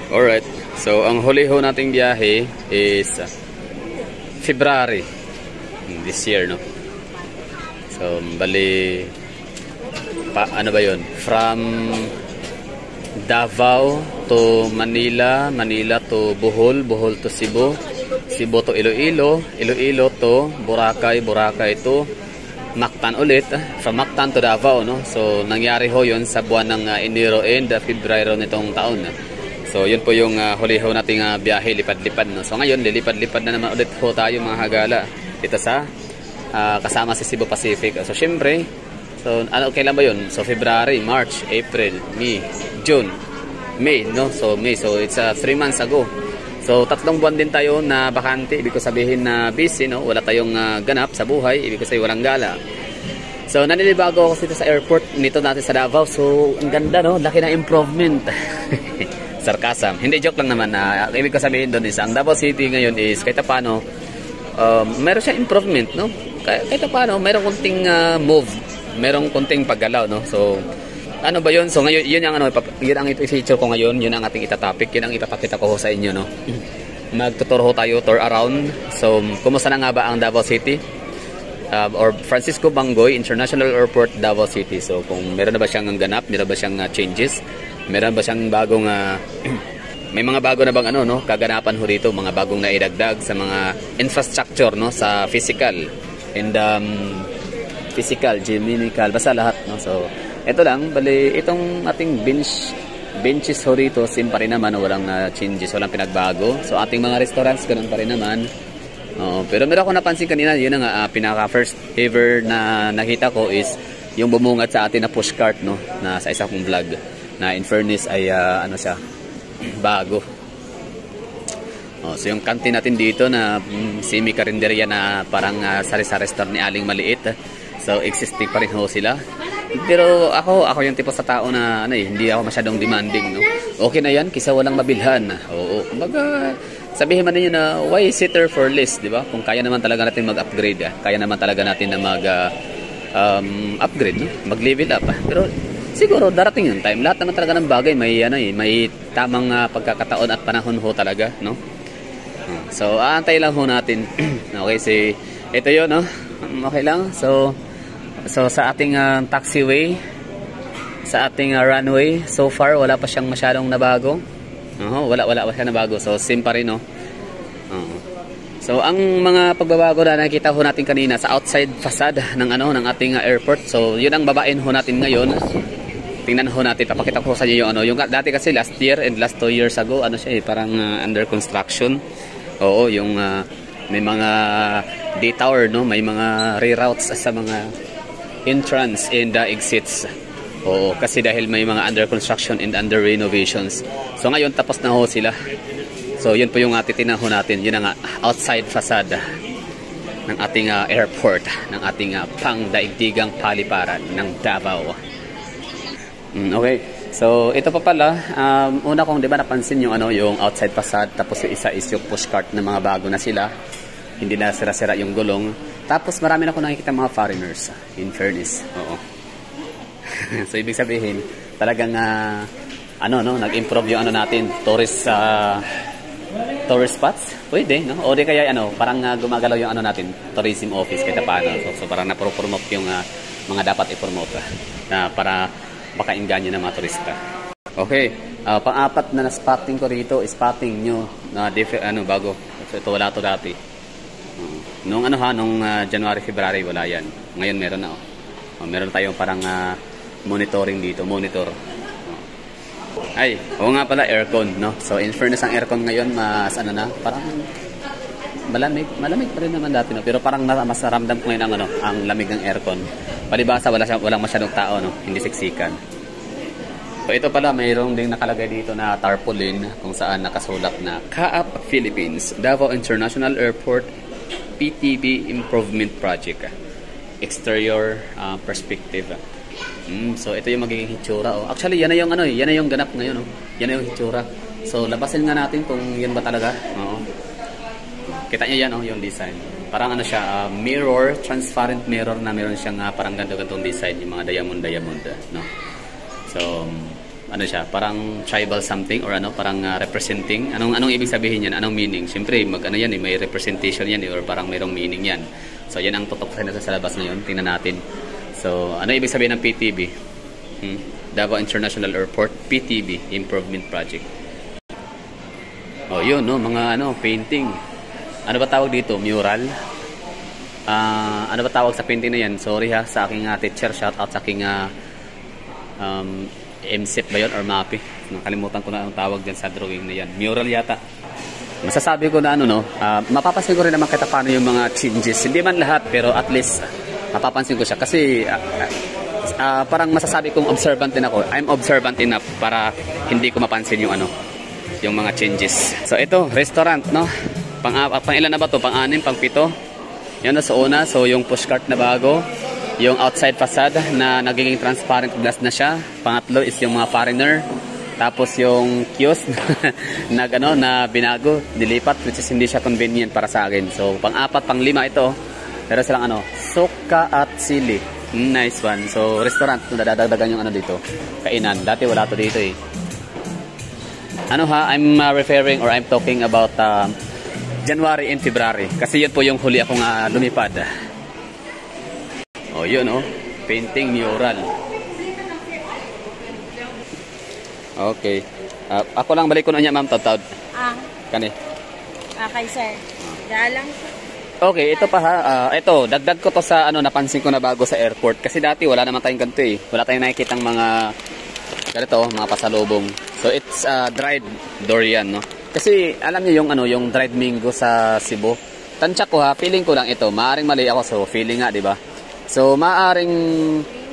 Alright, so ang huli ho nating biyahe is February this year, no? So, bali, ano ba yun? From Davao to Manila, Manila to Bohol, Bohol to Cebu, Cebu to Iloilo, Iloilo to Boracay, Boracay to Mactan ulit, from Mactan to Davao, no? So, nangyari ho yun sa buwan ng Enero and February nitong taon. So, yun po yung huli ho nating biyahe, lipad-lipad, no? So, ngayon, lilipad-lipad na naman ulit ho tayo mga hagala dito sa kasama si Cebu Pacific. So, syempre, so, ano, kailan ba yun? So, February, March, April, May, June, May, no? So, May. So, it's 3 months ago. So, 3 buwan din tayo na bakante. Ibig ko sabihin na busy, no? Wala tayong ganap sa buhay. Ibig ko sabihin walang gala. So, nanilibago ako dito sa airport nito natin sa Davao. So, ang ganda, no? Laki na improvement. Sarcasm. Hindi, joke lang naman. Ibig ko sabihin doon is, ang Davao City ngayon is, kahit paano, meron siya improvement, no? Kahit paano, meron kunting move. Meron kunting paggalaw, no? So, ano ba yun? So, ngayon, yun ang i-feature ko ngayon. Yun ang ating itatopic. Yun ang ipapakita ko sa inyo, no? Magtutur ho tayo, tour around. So, kumusta na nga ba ang Davao City? Or Francisco Bangoy International Airport, Davao City. So, kung meron na ba siyang ganap, meron ba siyang changes, meron ba siyang bagong may mga bago na bang ano, no, kaganapan ho dito, mga bagong naidagdag sa mga infrastructure, no, sa physical and geomechanical, basta lahat, no. So, ito lang, bali itong ating benches ho dito, same pa rin naman, walang changes, walang pinagbago. So, ating mga restaurants ganun pa rin naman. Pero meron ako napansin kanina, yun nga, pinaka first ever na nakita ko is yung bumungad sa atin na pushcart, no, na sa isa kong vlog, na in fairness ay ano siya, bago. So yung kantin natin dito na semi-karinderya na parang sari-sari store ni Aling Maliit. So existing pa rin ho sila. Pero ako yung tipo sa tao na ano, hindi ako masyadong demanding, no. Okay na yan kaysa walang mabilhan. Oo, kumbaga sabihin man niyo na why sitter for less, di ba? Kung kaya naman talaga natin mag-upgrade, kaya naman talaga natin na mag-upgrade, no? Mag-level up. Pero siguro darating yung time. Lahat naman talaga ng bagay may may tamang pagkakataon at panahon ho talaga, no? So, aantay lang ho natin. Okay, si ito 'yon, no? Okay lang. So sa ating taxiway, sa ating runway, so far wala pa siyang masyadong nabago. Wala pa siyang nabago. So, same pa rin, no? So, ang mga pagbabago na nakita ho natin kanina sa outside facade ng ng ating airport. So, 'yun ang babain ho natin ngayon. Tingnan ho natin, papakita ko sa inyo yung dati kasi last year and last 2 years ago, siya parang under construction. Oo, yung may mga detour, no, may mga reroutes sa mga entrance and exits. Oo, kasi dahil may mga under construction and under renovations. So ngayon tapos na ho sila. So yun po yung titingnan ho natin, yun ang outside facade ng ating airport, ng ating pangdaigdigang paliparan ng Davao. Okay. So, ito pa pala, una kong 'di ba napansin yung yung outside facade, tapos yung isa is yung pushcart na mga bago na sila. Hindi na sira-sira yung gulong. Tapos marami na akong nakikita mga foreigners, in fairness. Oo. So, ibig sabihin, talagang nag-improve yung natin, tourist spots. Pwede, no? O di kaya parang gumagalaw yung natin, tourism office kahit paano. So parang na-promote yung mga dapat i-promote na para makainganyo ng mga turista. Okay, pang-apat na spotting ko rito, spotting nyo na bago. So, ito wala to dati. Nung January, February wala yan. Ngayon meron na. Meron tayong parang monitoring dito, monitor. Ay, oo nga pala, aircon, no? So, in fairness ang aircon ngayon, mas parang malamig pa rin naman dati, no? Pero parang mas ramdam ko ngayon ang lamig ng aircon. Palibasa, walang masyadong tao, no? Hindi siksikan. So, ito pala, mayroong ding nakalagay dito na tarpaulin kung saan nakasulat na CAAP Philippines, Davao International Airport, PTB Improvement Project. Exterior perspective. So, ito yung magiging hitsura. Actually, yan na yung ganap ngayon. Yan na yung hitsura. So, labasin nga natin kung yan ba talaga. Kita nyo yan, yung design. Parang siya, mirror, transparent mirror na meron siyang parang ganda-gandong design, yung mga diamond, no? So, ano siya, parang tribal something or ano, parang representing. Anong ibig sabihin yan? Anong meaning? Siyempre, ano yan may representation yan or parang mayroong meaning yan. So, yan ang tutok sa labas ngayon. Tingnan natin. So, ano ibig sabihin ng PTB? Davao International Airport, PTB, Improvement Project. Oh, yun, no? Mga painting. Ano ba tawag dito? Mural? Ano ba tawag sa painting na yan? Sorry ha, sa aking teacher. Shout out sa aking MSET ba yun or MAPI? Nakalimutan ko na ang tawag dyan sa drawing na yan. Mural yata. Masasabi ko na mapapansin ko rin naman kita paano yung mga changes. Hindi man lahat, pero at least mapapansin ko siya. Kasi parang masasabi kong observant din ako. I'm observant enough para hindi ko mapansin yung yung mga changes. So ito, restaurant, no? Pang ilan na ba to? Pang-6, pang-7? Yan na sa una. So yung pushcart na bago. Yung outside facade na nagiging transparent glass na siya. Pangatlo is yung mga foreigner. Tapos yung kiosk na binago, dilipat, which is hindi siya convenient para sa akin. So pang-4, pang-5 ito. Pero silang suka at sili. Nice one. So restaurant, nadadagdagan yung dito. Kainan. Dati wala to dito eh. I'm referring or I'm talking about January and February. Kasi yun po yung huli akong lumipad. Oh, yun painting mural. Okay. Ako lang balik ko na niya, ma'am, Tawtawd. Kani. Okay, sir. Dalang. Okay, ito pa ha. Ito, dagdag ko to sa napansin ko na bago sa airport. Kasi dati wala naman tayong ganito eh. Wala tayong nakikitang mga ganito, mga pasalubong. So it's dried durian, no? Kasi alam niyo yung dried mango sa Cebu. Tansya ko ha, feeling ko lang ito. Maaring mali ako, so feeling nga, 'di ba? So maaring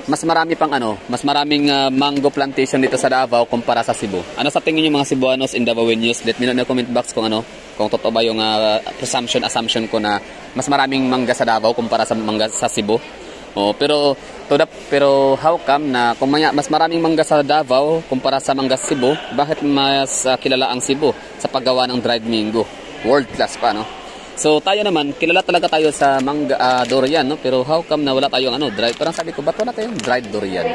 mas marami pang mas maraming mango plantation dito sa Davao kumpara sa Cebu. Ano sa tingin niyo mga Cebuanos in Davaoenos? Let me know in the comment box kung kung totoo ba yung assumption ko na mas maraming mangga sa Davao kumpara sa mangga sa Cebu. Pero how come na kung mas maraming mangga sa Davao kumpara sa mangga sa Cebu, bakit mas kilala ang Cebu sa paggawa ng dried mango? World class pa, no? So tayo naman, kilala talaga tayo sa mangga durian, no? Pero how come na wala tayong dried? Parang sabi ko, ba't wala tayong dried durian?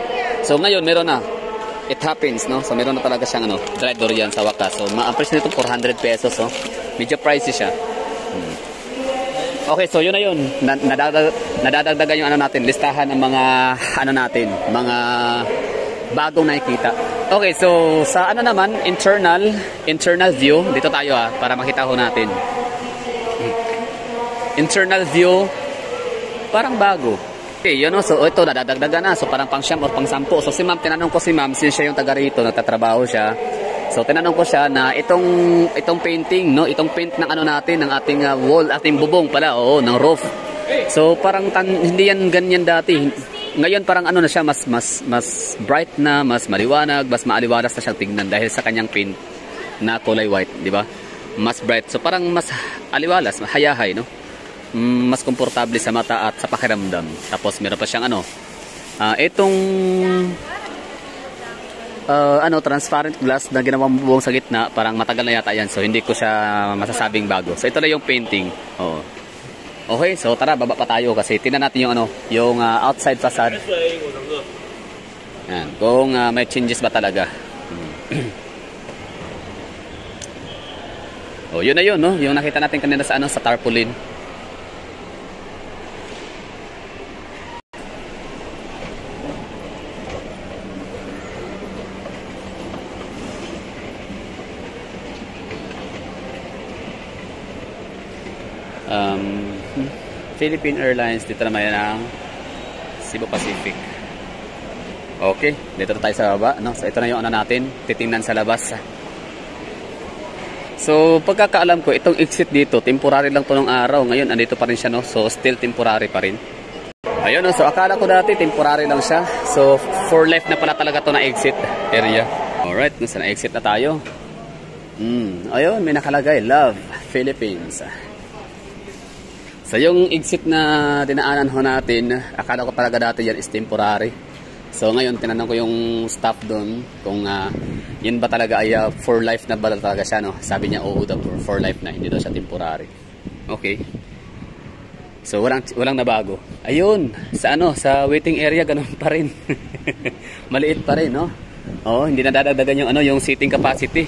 So ngayon meron na. It happens, no? So meron na talaga siyang dried durian sa wakas. So ang presyo nito 400 pesos, oh. Medyo pricey siya. Okay, so yun na yun. Nadadagdagan yung natin, listahan ng mga mga bagong nakikita. Okay, so sa naman, internal view, dito tayo para makita ho natin. Internal view, parang bago. Okay, yun so ito, nadadagdagan na. So parang pang-siyam or pang-10. So si ma'am, tinanong ko si ma'am, since siya yung taga rito, nagtatrabaho siya. So tinanong ko siya na itong painting, no, itong paint ng natin, ng ating wall, ating bubong pala, ng roof. So parang hindi yan ganyan dati. Ngayon parang na siya, mas bright na, mas maliwanag, mas maaliwalas na siyang tignan dahil sa kanyang paint na kulay white, di ba? Mas bright. So parang mas aliwalas, hayahay, no? Mas komportable sa mata at sa pakiramdam. Tapos meron pa siyang itong transparent glass na ginawang bubong sa gitna, parang matagal na yata yan. So hindi ko siya masasabing bago. So ito na yung painting. Okay, so tara, baba pa tayo kasi tingnan natin yung outside facade. Yan, kung may changes ba talaga. Yun na yun, no? Yung nakita natin kanina sa sa tarpaulin. Philippine Airlines, dito naman yan ang Cebu Pacific. Okay, dito tayo sa baba, no? So ito na yung natin, titingnan sa labas. So pagkakaalam ko, itong exit dito, temporary lang to ng araw. Ngayon, andito pa rin siya, no? So still temporary pa rin. Ayun, no? So akala ko dati, temporary lang siya. So for life na pala talaga to na exit area. Alright, nasa na exit na tayo. Ayun, may nakalagay, Love Philippines. So yung exit na dinaanan ho natin, akala ko talaga dati yan is temporary. So ngayon tinanong ko yung staff doon kung yun ba talaga ay for life na ba talaga siya, no? Sabi niya oo daw, for life na, hindi daw siya temporary. Okay. So walang nabago. Ayun, sa sa waiting area ganun pa rin. Maliit pa rin, no? Oh, hindi na dadagdagan yung ano, yung seating capacity.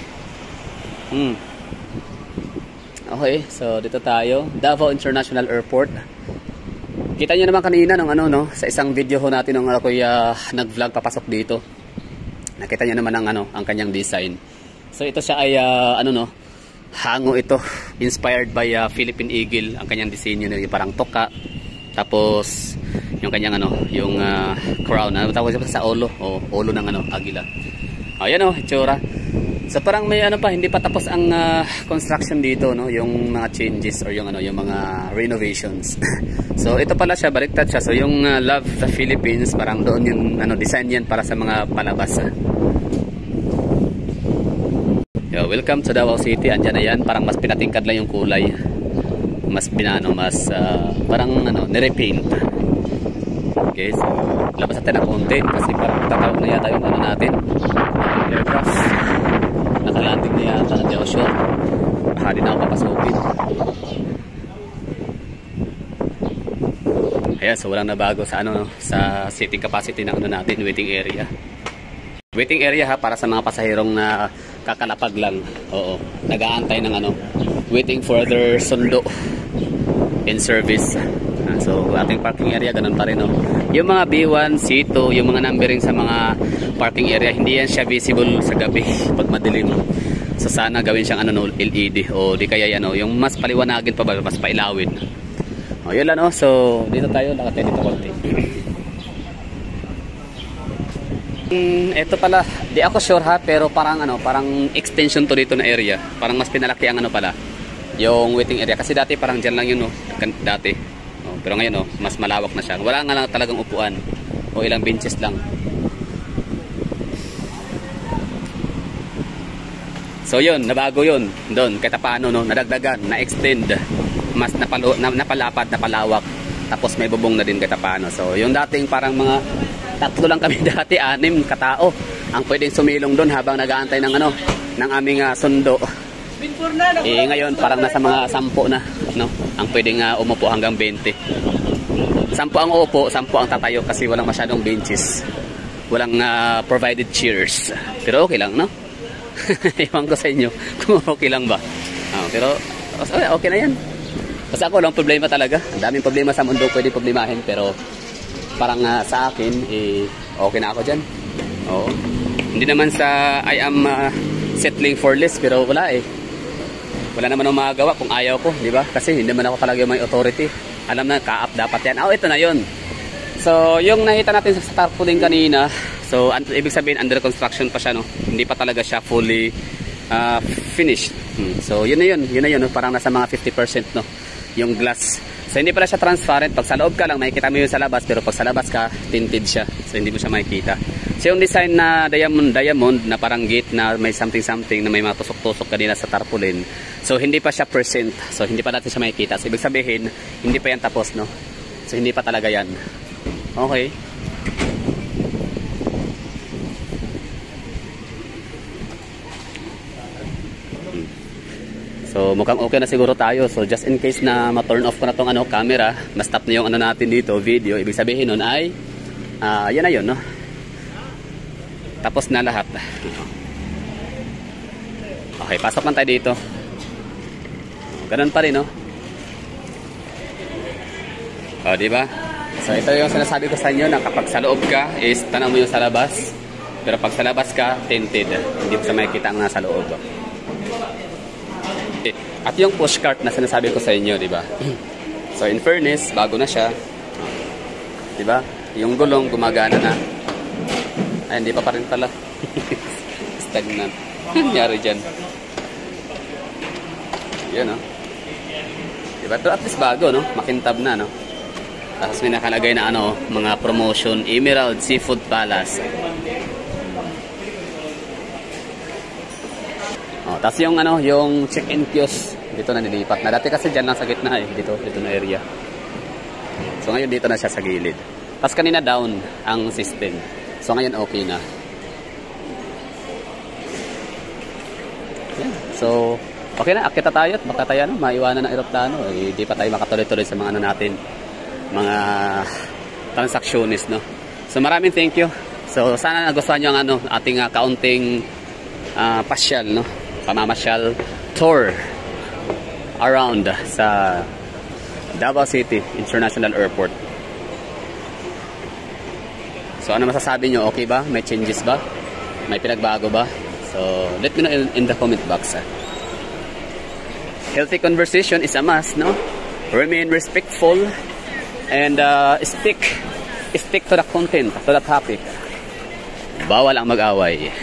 Okay, so dito tayo, Davao International Airport. Kita niyo naman kanina nung ano no, sa isang video ho natin nung ako nag-vlog papasok dito. Nakita niyo naman ang ano, ang kanyang design. So ito siya ay ano no, hango ito, inspired by Philippine Eagle ang kanyang disenyo, yung parang toka. Tapos yung kanyang ano, yung crown, ano tawag sa ulo, o ulo ng ano, agila. Ayan oh, itsura. So parang may ano pa, hindi pa tapos ang construction dito no, yung mga changes or yung ano, yung mga renovations. So ito pala siya, baliktad siya. So yung Love the Philippines, parang doon yung ano, design yan para sa mga palabas. Yo, welcome to Davao City. Andiyan na yan, parang mas pinatingkad lang yung kulay. Mas binano, mas parang ano, nirepaint. Okay, so labas natin na konti kasi parang tatawag na yata yung ano natin, aircraft. Nakalanding na yata, hindi ako sure. Baka din ako papasukin. Ayan, so walang nabago sa ano, sa seating capacity ng ano natin, waiting area. Waiting area ha, para sa mga pasahirong na kakalapag lang. Oo, nag-aantay ng ano, waiting for their sundo in service. So ating parking area ganun pa rin no. Yung mga B1, C2, yung mga numbering sa mga parking area, hindi yan siya visible sa gabi pag madilim. So sana gawin siyang ano no, LED o di kaya ano, yung mas paliwanagin pa ba, mas pailawin. O yun lang no. So dito tayo, lakad dito konti. Ito pala, di ako sure ha, pero parang ano, parang extension to dito na area. Parang mas pinalaki ang ano pala, yung waiting area. Kasi dati parang dyan lang yun no, dati. Pero ngayon oh, mas malawak na siya. Wala nga lang talagang upuan o ilang benches lang. So yun, nabago yun doon. Kahit paano no, nadagdagan, na-extend, mas napalapad, napalawak. Tapos may bubong na din kahit paano. So yung dating parang mga 3 lang kami dati, 6 katao ang pwedeng sumilong doon habang nag-aantay ng ano, ng aming sundo. Eh ngayon parang nasa mga 10 na no, ang pwedeng umupo hanggang 20. 10 ang uupo, 10 ang tatayo kasi walang masyadong benches. Walang provided chairs. Pero okay lang no? Iwan ko sa inyo kung okay lang ba. Pero okay na yan. Kasi ako lang problema talaga. Ang daming problema sa mundo pwede problemahin, pero parang sa akin okay na ako dyan. Oo. Hindi naman sa I am settling for less, pero wala wala naman akong magagawa kung ayaw ko, di ba? Kasi hindi naman ako talaga may authority. Alam na, ka-up dapat yan. Ito na yun. So, yung nakita natin sa tarpaulin kanina, so, ibig sabihin, under construction pa siya, no? Hindi pa talaga siya fully finished. So, yun na yun, no? Parang nasa mga 50%, no? Yung glass. So, hindi pala siya transparent. Pag sa loob ka lang, makikita mo yun sa labas, pero pag sa labas ka, tinted siya. So, hindi mo siya makikita. So yung design na diamond na parang gate na may something na may mga tusok-tusok kanina sa tarpaulin. So hindi pa siya percent. So hindi pa natin siya makikita. So ibig sabihin, hindi pa yan tapos no. So hindi pa talaga yan. Okay. So mukhang okay na siguro tayo. So just in case na ma-turn off ko na tong ano, camera, ma-stop na yung ano natin dito, video. Ibig sabihin nun ay yan na yun no. Tapos na lahat. Okay, pasok lang tayo dito. Ganun pa rin, no? O, diba? So, ito yung sinasabi ko sa inyo na kapag sa loob ka, is tanong mo yung sa labas. Pero pag sa labas ka, tinted. Hindi mo sa makikita ang nasa loob. Okay. At yung pushcart na sinasabi ko sa inyo, diba? So, in fairness, bago na siya. Diba? Yung gulong, gumagana na. Ay, hindi pa rin pala. Stagnant. Nangyari dyan. Yun, no? Diba? Pero at least bago, no? Makintab na, no? Tapos may nakalagay na, ano, mga promotion. Emerald Seafood Palace. Oh, tapos yung, ano, yung check-in kiosk. Dito na nilipat na. Dati kasi dyan lang sa gitna, Dito na area. So, ngayon dito na siya sa gilid. Tapos kanina down ang system. So ngayon okay na. Yeah. So okay na, akita tayo at baka tayo maiwanan ng eroplano. Hindi pa tayo makatuloy-tuloy sa mga ano natin, mga transactionist no. So maraming thank you So sana nagustuhan nyo ang ano, ating kaunting pasyal, no? Pamamasyal tour around sa Davao City International Airport. So ano masasabi nyo? Okay ba? May changes ba? May pinagbago ba? So let me know in the comment box. Healthy conversation is a must, no? Remain respectful and stick to the content, to the topic. Bawal ang mag-away.